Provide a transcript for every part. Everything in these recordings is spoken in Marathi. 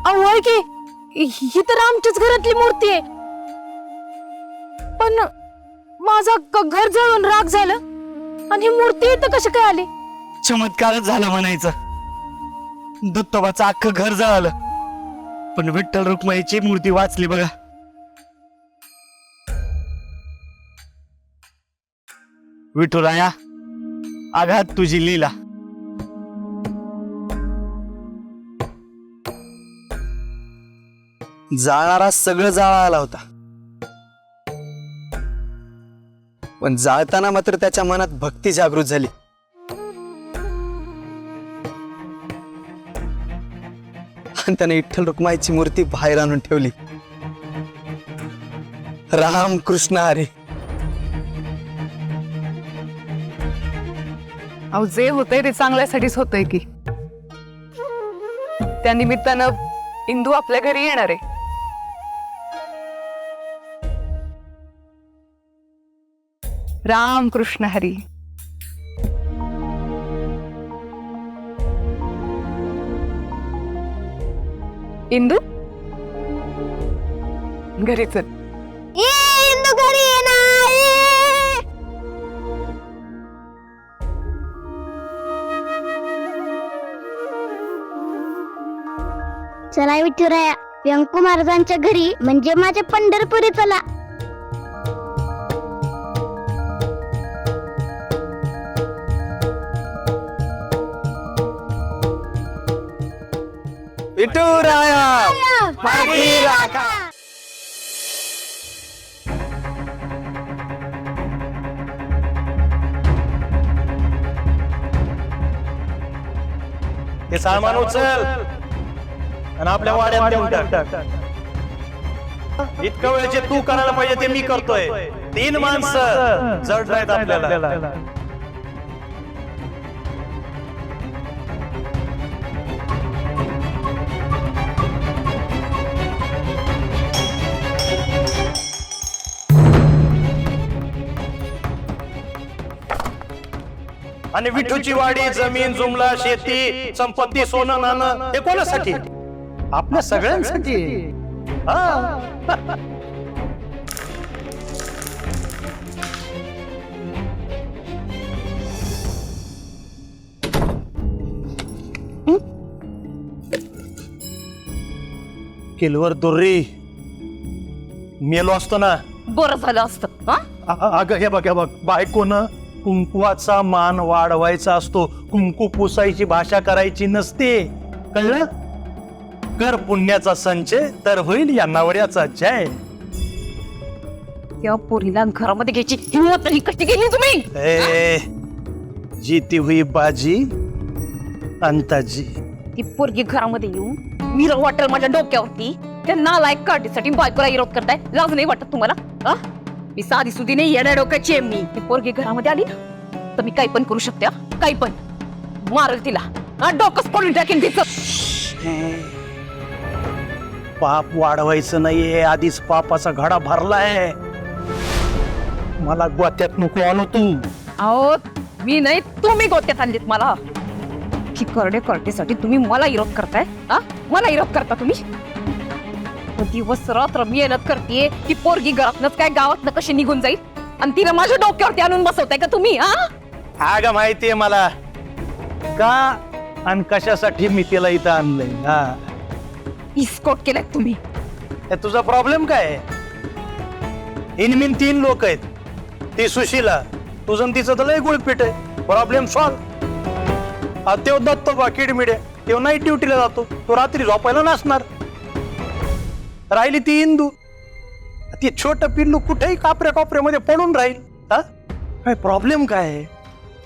अहो होय की, ही तर आमच्याच घरातली मूर्ती आहे. पण माझं अख्खं घर जळून राख झालं आणि ही मूर्ती इथं कशी काय आली? चमत्कारच झाला म्हणायचं. दत्तोबाचं अख्खं घर जळालं, पण विठ्ठल रुक्माईची मूर्ती वाचली बघा. विठुराया, आघात तुझी लीला. जाळणारा सगळं जाळाला होता, पण जाळताना मात्र त्याच्या मनात भक्ती जागृत झाली. आणि त्याने विठ्ठल रुक्माईची मूर्ती बाहेर आणून ठेवली. राम कृष्ण हरी. अहो जे होतंय ते चांगल्यासाठीच होतंय की. त्या निमित्तानं इंदू आपल्या घरी येणार आहे. राम कृष्ण हरी. इंदू घरी चल. इंदू घरी येणार. चला विठुराया, व्यंकू महाराजांच्या घरी म्हणजे माझ्या पंढरपुरी चला. विठुराया मागे राखा. हे सामान उचल आणि आपल्या वाड्यात देऊन टाक. इतकं वेळ जे तू करायला पाहिजे ते मी करतोय. 3 माणसं जड नाहीत आपल्याला. आणि विठूची वाडी, जमीन जुमला, शेती, संपत्ती, सोनं नाणं हे कोणासाठी? आपल्या सगळ्यांसाठी. किलवर दुर्री मेलो असतो ना, बरं झालं असतं. अगं हे बघ बायकोनं कुंकुवाचा मान वाढवायचा असतो. कुंकू पुसायची भाषा करायची नसते, कळलं? कर पुण्याचा संचय तर होईल या नवऱ्याचा जय. या पोरीला घरामध्ये घ्यायची हिंमत नाही कशी केली तुम्ही? ए, जीती हुई बाजी अंताजी. ती पोरगी घरामध्ये येऊन मिरर वाटेल माझ्या डोक्यावरती. त्या नालायक काठीसाठी बायकोला विरोध करताय. लाज नाही वाटत तुम्हाला? मी साधी सुधी नाही, येण्या डोक्याची आहे मी. ती पोरगी घरामध्ये आली तर मी काही पण करू शकते. काही पण मारल तिला. डोकंच पडून टाकेन तिचं. पाप वाढवायचं नाहीये, आधीच पापाचा घडा भरलाय. मला गोत्यात नको आणू तू. अहो मी नाही, तुम्ही गोत्यात आणलीत मला. की करडेसाठी तुम्ही मला विरोध करताय? मला विरोध करता तुम्ही? दिवस रात्र मेहनत करते. ती पोरगी घरातनच काय गावातनं कशी निघून जाईल आणि तिला माझ्या डोक्यावरती आणून बसवताय का तुम्ही? अगं माहितीये मला का आणि कशासाठी मी तिला इथं आणलंय. इस्कोट केलाय तुम्ही. हे तुझा प्रॉब्लेम काय आहे? इनमिन 3 लोक आहेत. ती सुशीला, तुझं तिचं तर लय गुळपीट आहे. Problem solve. तेव दत्तोबा किडमिड्या, तेव नाईट ड्युटीला जातो, तो रात्री झोपायला नसणार. राहिली ती इंदू, ती छोट पिल्लू कुठेही कापऱ्यामध्ये पडून राहील. काय प्रॉब्लेम काय आहे?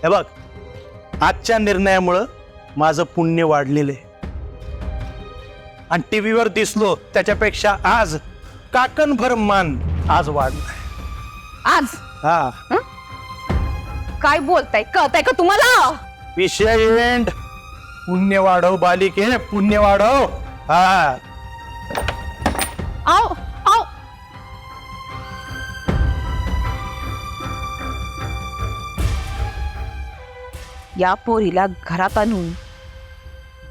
हे बघ, आजच्या निर्णयामुळं माझं पुण्य वाढलेलं आहे. आणि टीव्हीवर दिसलो त्याच्यापेक्षा आज काकणभर मान आज वाढलाय. आज हा, काय बोलताय? कळताय का तुम्हाला? विषय इव्हेंट. पुण्य वाढव बालिके, पुण्य वाढव. हा, आओ आओ. या पोरीला घरात आणून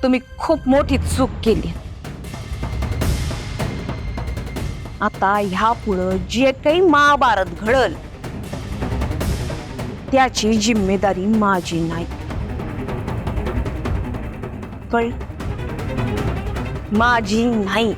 तुम्ही खूप मोठी चूक केली. आता ह्या पुढं जे काही महाभारत घडल त्याची जिम्मेदारी माझी नाही. कळ माझी नाही.